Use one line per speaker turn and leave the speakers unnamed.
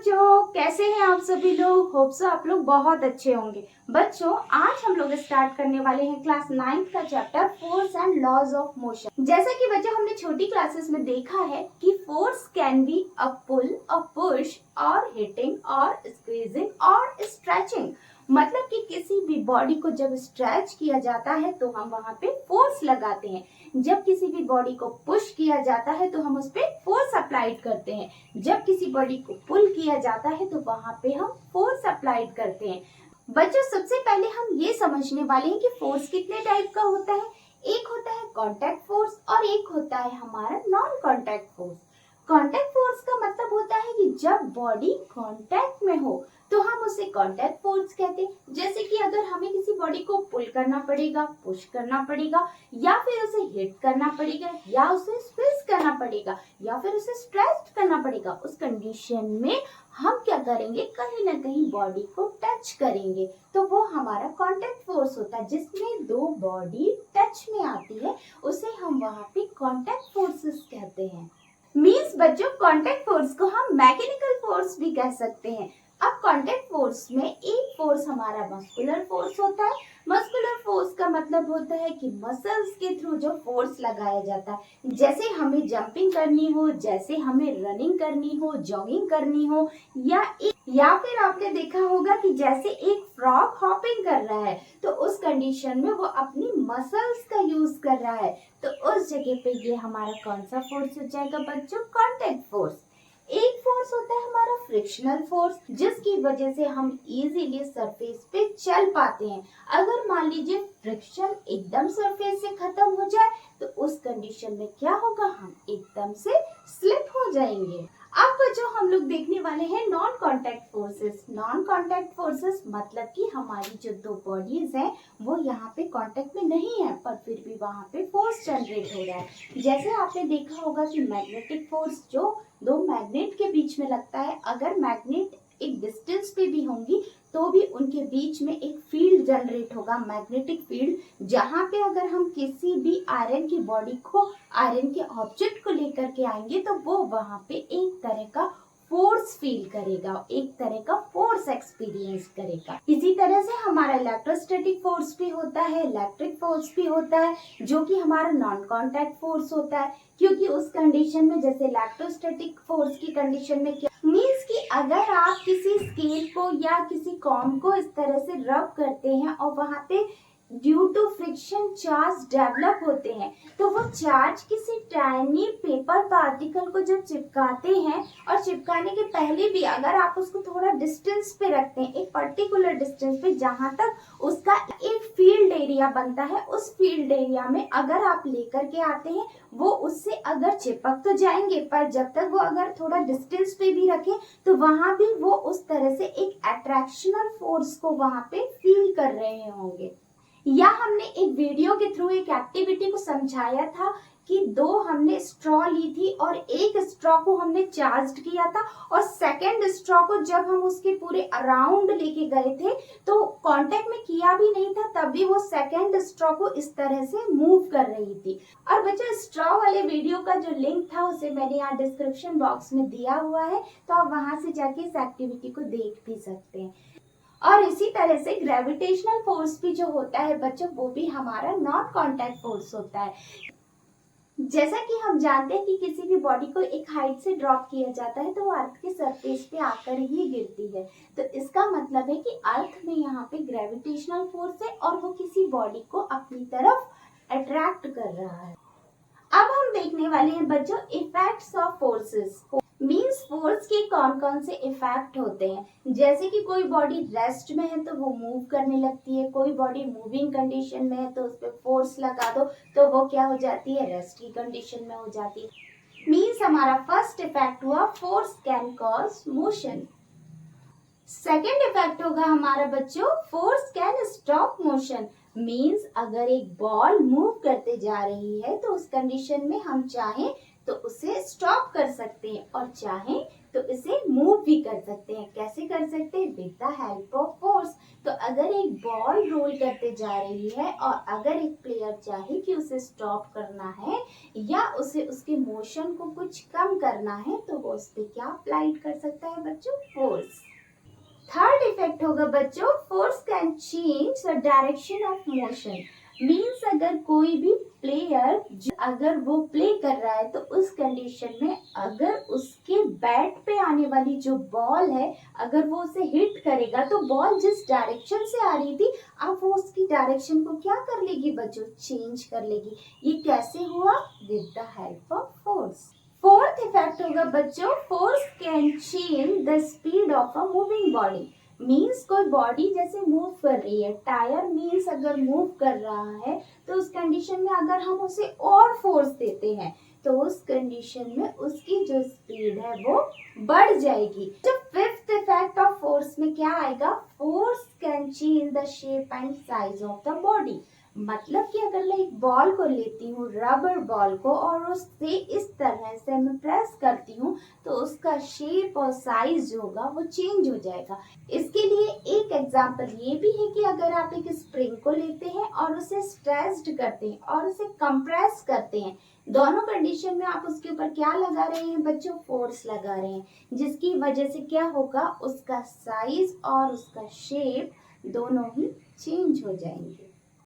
बच्चों, कैसे हैं आप सभी लोग। होप सो आप लोग बहुत अच्छे होंगे। बच्चों, आज हम लोग स्टार्ट करने वाले हैं क्लास 9 का chapter force and laws of motion. जैसा कि बच्चों हमने छोटी क्लासेस में देखा है कि force can be a pull, a push और हिटिंग और स्क्वीजिंग और स्ट्रेचिंग। मतलब कि किसी भी बॉडी को जब स्ट्रेच किया जाता है तो हम वहां पे फोर्स लगाते हैं। जब किसी भी बॉडी को पुश किया जाता है तो हम उस पर फोर्स अप्लाइड करते हैं। जब किसी बॉडी को पुल किया जाता है तो वहां पे हम फोर्स अप्लाइड करते हैं। बच्चों, सबसे पहले हम ये समझने वाले हैं कि फोर्स कितने टाइप का होता है। एक होता है कांटेक्ट फोर्स और एक होता है हमारा non contact force. Contact force का मतलब होता है कि जब बॉडी कांटेक्ट में हो तो हम उसे कांटेक्ट फोर्स कहते हैं। जैसे कि अगर हमें किसी बॉडी को पुल करना पड़ेगा, पुश करना पड़ेगा, या फिर उसे हिट करना पड़ेगा, या उसे स्क्वीज करना पड़ेगा, या फिर उसे स्ट्रेच करना पड़ेगा, उस कंडीशन में हम क्या करेंगे, कहीं ना कहीं बॉडी को टच करेंगे, तो वो हमारा कांटेक्ट फोर्स होता है। जिसमें दो बॉडी टच में आती है उसे हम वहां पे कांटेक्ट फोर्सेस कहते हैं। मीन्स बच्चों, कांटेक्ट फोर्स को हम मैकेनिकल फोर्स भी कह सकते हैं। अब कांटेक्ट फोर्स में एक फोर्स हमारा मस्कुलर फोर्स होता है। मस्कुलर फोर्स का मतलब होता है कि मसल्स के थ्रू जो फोर्स लगाया जाता है। जैसे हमें जंपिंग करनी हो, जैसे हमें रनिंग करनी हो, जॉगिंग करनी हो, या फिर आपने देखा होगा कि जैसे एक फ्रॉग हॉपिंग कर रहा है तो उस कंडीशन में वो अपनी मसल्स का यूज कर रहा है, तो उस जगह पे ये हमारा कौन सा फोर्स हो जाएगा बच्चों, कांटेक्ट फोर्स। एक फोर्स होता है हमारा फ्रिक्शनल फोर्स, जिसकी वजह से हम इजीली सरफेस पे चल पाते हैं। अगर मान लीजिए फ्रिक्शन एकदम सरफेस से खत्म हो जाए तो उस कंडीशन में क्या होगा, हम एकदम से स्लिप हो जाएंगे। अब जो हम लोग देखने वाले हैं non contact forces. Non contact forces मतलब कि हमारी जो दो बॉडीज हैं वो यहाँ पे कांटेक्ट में नहीं है पर फिर भी वहां पे फोर्स जनरेट हो रहा है। जैसे आपने देखा होगा कि मैग्नेटिक फोर्स जो दो मैग्नेट के बीच में लगता है, अगर मैग्नेट एक डिस्टेंस पे भी होंगी तो भी उनके बीच में एक फील्ड जनरेट होगा, मैग्नेटिक फील्ड, जहां पे अगर हम किसी भी आयरन की बॉडी को, आयरन के ऑब्जेक्ट को लेकर के आएंगे तो वो वहां पे एक तरह का फोर्स फील करेगा, एक तरह का फोर्स एक्सपीरियंस करेगा। इसी तरह से हमारा इलेक्ट्रोस्टैटिक फोर्स भी होता है, इलेक्ट्रिक फोर्स भी होता है, जो कि हमारा नॉन कांटेक्ट फोर्स होता है। क्योंकि उस कंडीशन में, जैसे इलेक्ट्रोस्टैटिक फोर्स की कंडीशन में क्या मीन्स कि अगर आप किसी स्केल को या किसी कॉम को इस तरह से रब करते हैं और वहां पे due to friction charge develop होते हैं, तो वो चार्ज किसी टाइनी पेपर पार्टिकल को जब चिपकाते हैं और चिपकाने के पहले भी अगर आप उसको थोड़ा डिस्टेंस पे रखते हैं, एक पर्टिकुलर डिस्टेंस पे, जहां तक उसका एक फील्ड एरिया बनता है, उस फील्ड एरिया में अगर आप लेकर के आते हैं वो उससे अगर चिपक तो जाएंगे, पर जब तक वो अगर थोड़ा डिस्टेंस पे भी रखें तो वहां भी वो उस तरह से एक अट्रैक्शनल फोर्स को वहां पे फील कर रहे होंगे। या हमने एक वीडियो के थ्रू एक एक्टिविटी को समझाया था कि दो हमने स्ट्रॉ ली थी और एक स्ट्रॉ को हमने चार्ज किया था और सेकेंड स्ट्रॉ को जब हम उसके पूरे अराउंड लेके गए थे तो कांटेक्ट में किया भी नहीं था, तब भी वो सेकेंड स्ट्रॉ को इस तरह से मूव कर रही थी। और बच्चों, स्ट्रॉ वाले वीडियो का जो लिंक था उसे मैंने यहाँ डिस्क्रिप्शन बॉक्स में दिया हुआ है, तो आप वहां से जाके इस एक्टिविटी को देख भी सकते हैं। और इसी तरह से ग्रेविटेशनल फोर्स भी जो होता है बच्चों, वो भी हमारा नॉन कांटेक्ट फोर्स होता है। जैसा कि हम जानते हैं कि किसी भी बॉडी को एक हाइट से ड्रॉप किया जाता है तो वो अर्थ के सरफेस पे आकर ही गिरती है, तो इसका मतलब है कि अर्थ में यहाँ पे ग्रेविटेशनल फोर्स है और वो किसी बॉडी को अपनी तरफ अट्रैक्ट कर रहा है। अब हम देखने वाले हैं बच्चों effects of forces. Means force के कौन कौन से इफेक्ट होते हैं। जैसे कि कोई बॉडी रेस्ट में है तो वो मूव करने लगती है, कोई बॉडी मूविंग कंडीशन में है तो उस पर फोर्स लगा दो तो वो क्या हो जाती है, रेस्ट की कंडीशन में हो जाती है। मीन्स हमारा फर्स्ट इफेक्ट हुआ force can cause motion. Second effect होगा हमारा बच्चों force can stop motion. Means अगर एक बॉल मूव करते जा रही है तो उस कंडीशन में हम चाहें तो उसे स्टॉप कर सकते हैं और चाहें तो इसे मूव भी कर सकते हैं। कैसे कर सकते हैं? With the help of force. तो अगर एक बॉल रोल करते जा रही है और अगर एक प्लेयर चाहे कि उसे स्टॉप करना है या उसे उसके मोशन को कुछ कम करना है तो वो उस पर क्या अप्लाई कर सकता है बच्चों? फोर्स। थर्ड इफेक्ट होगा बच्चों, force can change the direction of motion. Means अगर कोई भी प्लेयर अगर वो प्ले कर रहा है तो उस कंडीशन में अगर उसके बैट पे आने वाली जो बॉल है अगर वो उसे हिट करेगा तो बॉल जिस डायरेक्शन से आ रही थी अब वो उसकी डायरेक्शन को क्या कर लेगी बच्चों? चेंज कर लेगी। ये कैसे हुआ? With the help of force. Fourth effect होगा बच्चों, force can change the speed of a moving body. Means कोई बॉडी जैसे मूव कर रही है, टायर मीन्स अगर मूव कर रहा है तो उस कंडीशन में अगर हम उसे और फोर्स देते हैं तो उस कंडीशन में उसकी जो स्पीड है वो बढ़ जाएगी। तो फिफ्थ इफेक्ट ऑफ फोर्स में क्या आएगा? Force can change the shape and size of the body. मतलब कि अगर मैं एक बॉल को लेती हूँ, रबर बॉल को, और उससे इस तरह से मैं प्रेस करती हूँ तो उसका शेप और साइज जो होगा वो चेंज हो जाएगा। इसके लिए एक एग्जांपल ये भी है कि अगर आप एक स्प्रिंग को लेते हैं और उसे स्ट्रेस्ड करते हैं और उसे कंप्रेस करते हैं, दोनों कंडीशन में आप उसके ऊपर क्या लगा रहे हैं बच्चों? फोर्स लगा रहे हैं, जिसकी वजह से क्या होगा? उसका साइज और उसका शेप दोनों ही चेंज हो जाएंगे।